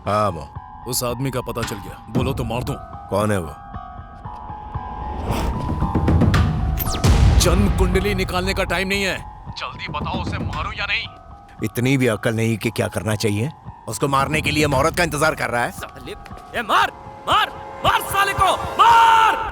हाँ वो उस आदमी का पता चल गया, बोलो तो मार दूं। कौन है वो? जन्म कुंडली निकालने का टाइम नहीं है, जल्दी बताओ उसे मारूं या नहीं। इतनी भी अक्ल नहीं कि क्या करना चाहिए। उसको मारने के लिए औरत का इंतजार कर रहा है। साले, ए मार मार मार साले को, मार!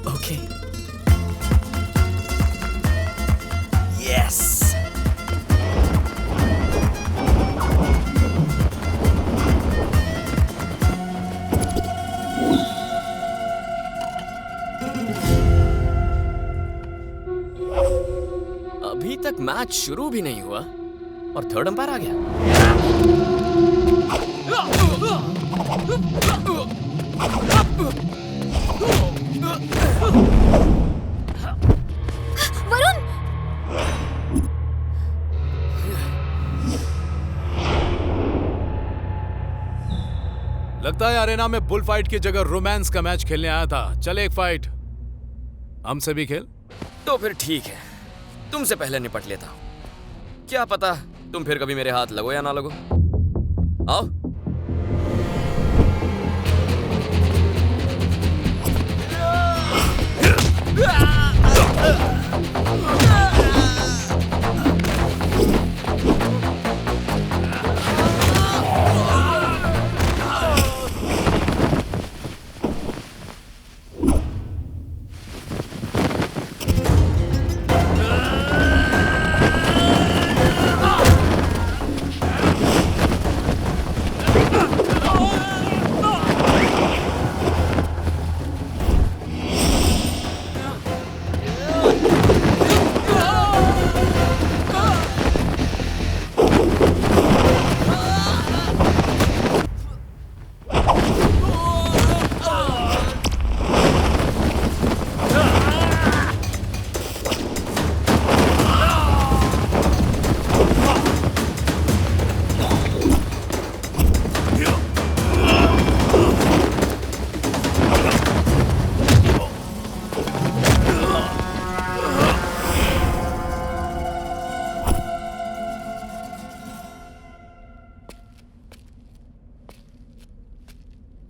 Okay, yes. अभी तक मैच शुरू भी नहीं हुआ और थर्ड अंपायर आ गया। वरुण! लगता है अरेना में बुल फाइट की जगह रोमांस का मैच खेलने आया था। चल एक फाइट हमसे भी खेल। तो फिर ठीक है, तुमसे पहले निपट लेता हूं। क्या पता तुम फिर कभी मेरे हाथ लगो या ना लगो। आओ।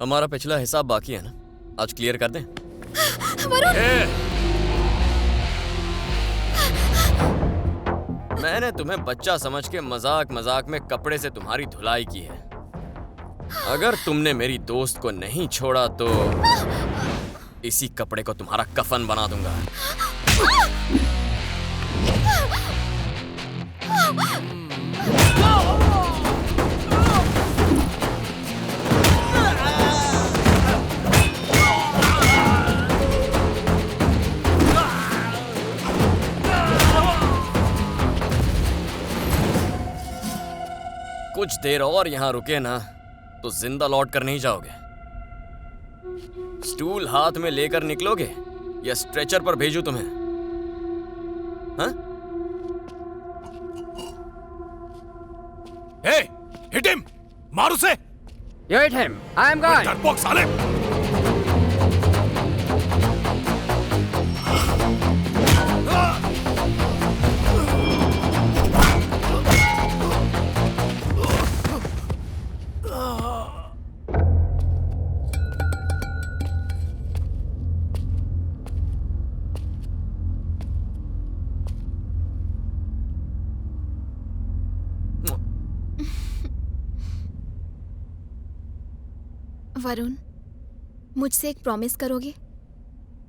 हमारा पिछला हिसाब बाकी है ना, आज क्लियर कर दें। मैंने तुम्हें बच्चा समझ के मजाक मजाक में कपड़े से तुम्हारी धुलाई की है। अगर तुमने मेरी दोस्त को नहीं छोड़ा तो इसी कपड़े को तुम्हारा कफन बना दूंगा। कुछ देर और यहां रुके ना तो जिंदा लौट कर नहीं जाओगे। स्टूल हाथ में लेकर निकलोगे या स्ट्रेचर पर भेजूं तुम्हें? हाँ? हे, हिट हिम! मार उसे! You hit him. I am gone. डरपोक साले! वरुण, मुझसे एक प्रॉमिस करोगे?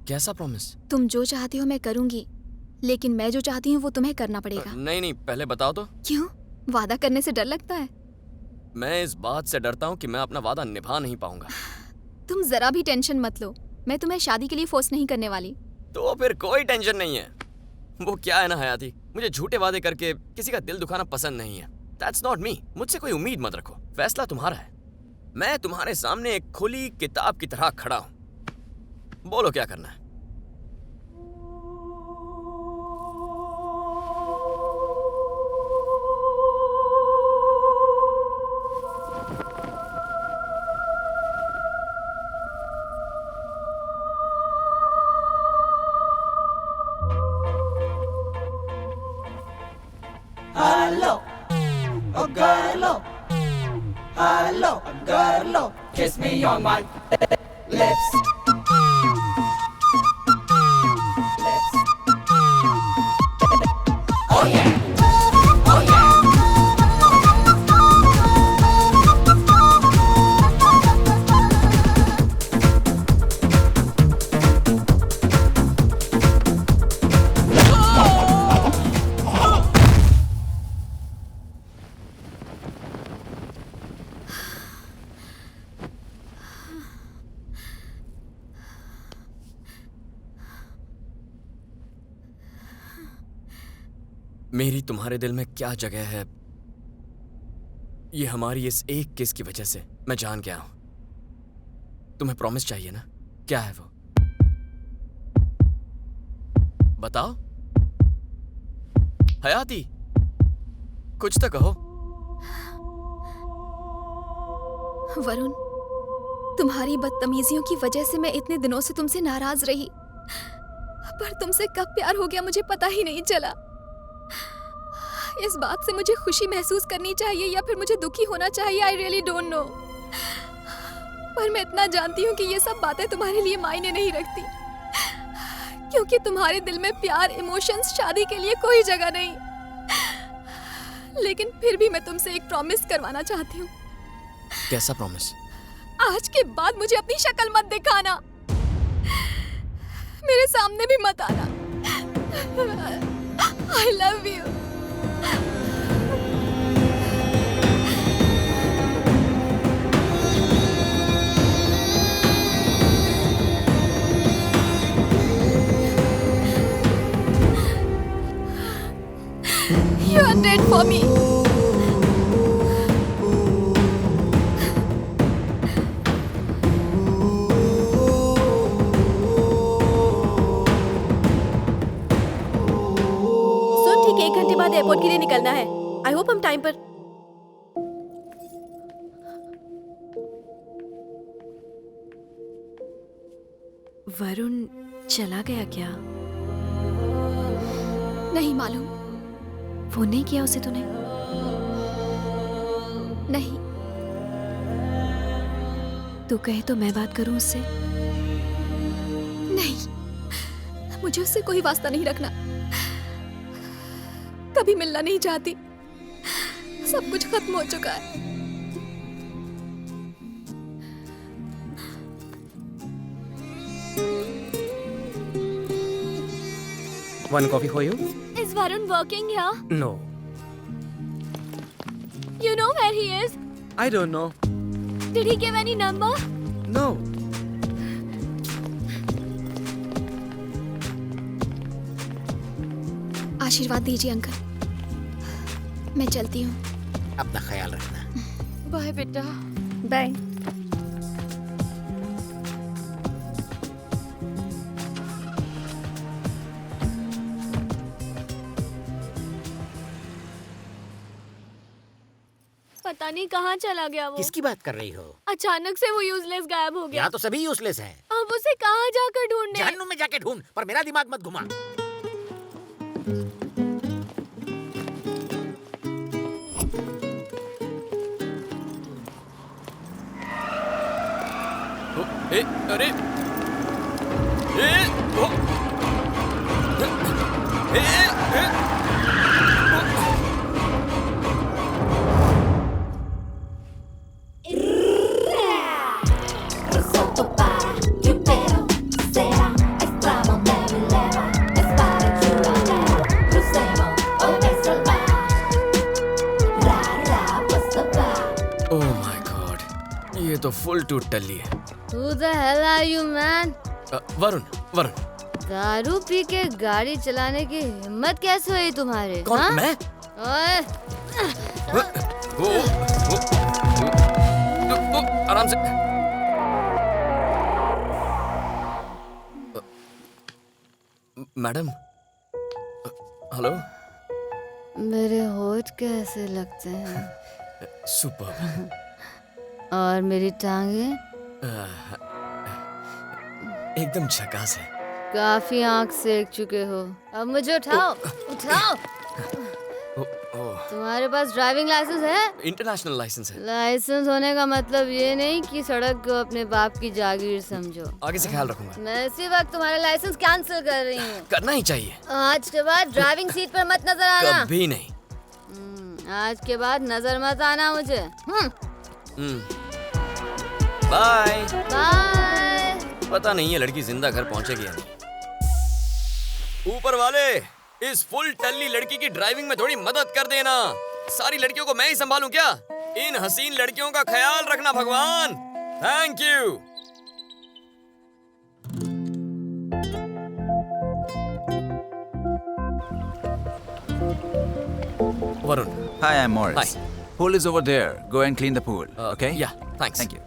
कैसा प्रॉमिस? तुम जो चाहती हो मैं करूंगी, लेकिन मैं जो चाहती हूँ वो तुम्हें करना पड़ेगा। नहीं नहीं, पहले बताओ तो। क्यों? वादा करने से डर लगता है? मैं इस बात से डरता हूँ कि मैं अपना वादा निभा नहीं पाऊंगा। तुम जरा भी टेंशन मत लो, मैं तुम्हें शादी के लिए फोर्स नहीं करने वाली। तो फिर कोई टेंशन नहीं है। वो क्या है ना हयाती, मुझे झूठे वादे करके किसी का दिल दुखाना पसंद नहीं है। That's not me। मुझसे कोई उम्मीद मत रखो, फैसला तुम्हारा है। मैं तुम्हारे सामने एक खुली किताब की तरह खड़ा हूँ। बोलो क्या करना है। मेरी तुम्हारे दिल में क्या जगह है, ये हमारी इस एक किस की वजह से मैं जान गया हूं। तुम्हें प्रॉमिस चाहिए ना? क्या है वो? बताओ हयाती, कुछ तो कहो। वरुण, तुम्हारी बदतमीजियों की वजह से मैं इतने दिनों से तुमसे नाराज रही, पर तुमसे कब प्यार हो गया मुझे पता ही नहीं चला। इस बात से मुझे खुशी महसूस करनी चाहिए या फिर मुझे दुखी होना चाहिए, आई रियली डोंट नो। पर मैं इतना जानती हूँ कि ये सब बातें तुम्हारे लिए मायने नहीं रखती, क्योंकि तुम्हारे दिल में प्यार, इमोशंस, शादी के लिए कोई जगह नहीं। लेकिन फिर भी मैं तुमसे एक प्रॉमिस करवाना चाहती हूँ। कैसा प्रॉमिस? आज के बाद मुझे अपनी शक्ल मत दिखाना, मेरे सामने भी मत आना। I love you. You are dead for me. ठीक है, 1 घंटे बाद एयरपोर्ट के लिए निकलना है। आई होप हम टाइम पर। वरुण चला गया क्या? नहीं मालूम। फोन नहीं किया उसे तूने? नहीं। तू कहे तो मैं बात करूं उससे? नहीं, मुझे उससे कोई वास्ता नहीं रखना, कभी मिलना नहीं चाहती। सब कुछ खत्म हो चुका है। One coffee for you? Is Varun working here? No. You know where he is? I don't know. Did he give any number? No. आशीर्वाद दीजिए अंकल, मैं चलती हूँ। अपना ख्याल रखना। बाय बेटा। बाय। पता नहीं कहाँ चला गया वो। किसकी बात कर रही हो? अचानक से वो यूजलेस गायब हो गया। यहाँ तो सभी यूजलेस हैं। अब उसे कहाँ जाकर ढूंढने? जहन्नुम में जाके ढूंढ, पर मेरा दिमाग मत घुमा। अरे ये तो फुल टूट टल्ली है। Who the hell are you, man? Varun, Varun. दारू पी के गाड़ी चलाने की हिम्मत कैसे हुई तुम्हारे? कौन? हाँ? मैं? ओए, आराम से। Madam, hello. मेरे होठ कैसे लगते हैं? सुपर। और मेरी टांगे? एकदम झकास है। काफी आंख सेक चुके हो, अब मुझे उठाओ। उठाओ। तुम्हारे पास ड्राइविंग लाइसेंस है? इंटरनेशनल लाइसेंस है। लाइसेंस होने का मतलब ये नहीं कि सड़क को अपने बाप की जागीर समझो। आगे से ख्याल रखूंगा। मैं इसी वक्त तुम्हारा लाइसेंस कैंसिल कर रही हूँ। करना ही चाहिए। आज के बाद ड्राइविंग सीट पर मत नजर आना। कभी नहीं। आज के बाद नजर मत आना मुझे। बाय। बाय। पता नहीं है लड़की जिंदा घर पहुंचेगी या नहीं। ऊपर वाले, इस फुल टल्ली लड़की की ड्राइविंग में थोड़ी मदद कर देना। सारी लड़कियों को मैं ही संभालूं क्या? इन हसीन लड़कियों का ख्याल रखना भगवान। Thank you. Varun. Hi, I'm Morris. Hi. Pool is over there. Go and clean the pool. Okay? Yeah, thanks. Thank you.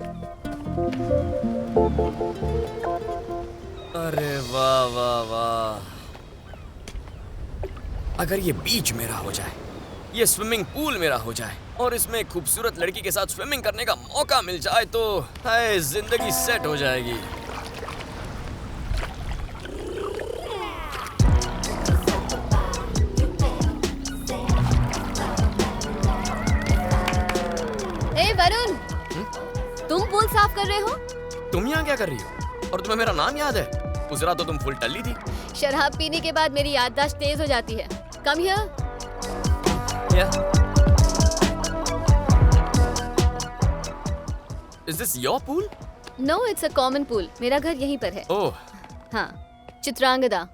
अरे वाह वाह वाह। अगर ये बीच मेरा हो जाए, ये स्विमिंग पूल मेरा हो जाए और इसमें एक खूबसूरत लड़की के साथ स्विमिंग करने का मौका मिल जाए तो हाय जिंदगी सेट हो जाएगी। ए वरुण, तुम पूल साफ कर रहे हो? तुम यहाँ क्या कर रही हो? और तुम्हें मेरा नाम याद है? उस रात तो तुम फुल टल्ली थी। शराब पीने के बाद मेरी याददाश्त तेज हो जाती है। Come here. Yeah. Is this your pool? No, it's a common pool. मेरा घर यहीं पर है। Oh, हाँ, Chitrangada.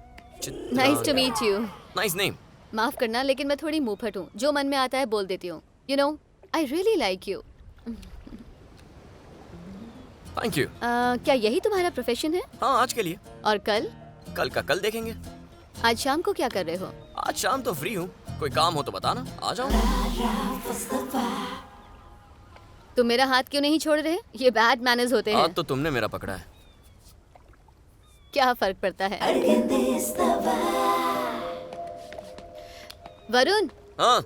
Nice to meet you. nice name. माफ करना, लेकिन मैं थोड़ी मुंहफट हूँ। जो मन में आता है बोल देती हूँ। You know, I really like you. Thank you. क्या यही तुम्हारा प्रोफेशन है? हाँ, आज के लिए। और कल? कल का कल देखेंगे। आज शाम को क्या कर रहे हो? आज शाम तो फ्री हूँ। कोई काम हो तो बताना, आ जाऊँ। तुम मेरा हाथ क्यों नहीं छोड़ रहे? ये बैड मैनर्स होते हैं। आज तो तुमने मेरा पकड़ा है। क्या फर्क पड़ता है? वरुण, हाँ,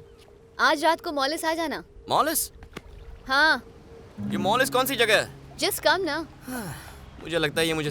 आज रात को मॉलिस आ जाना। मॉलिस? हाँ, ये मॉलिस कौन सी जगह है? जस्ट कम ना। मुझे लगता है ये मुझे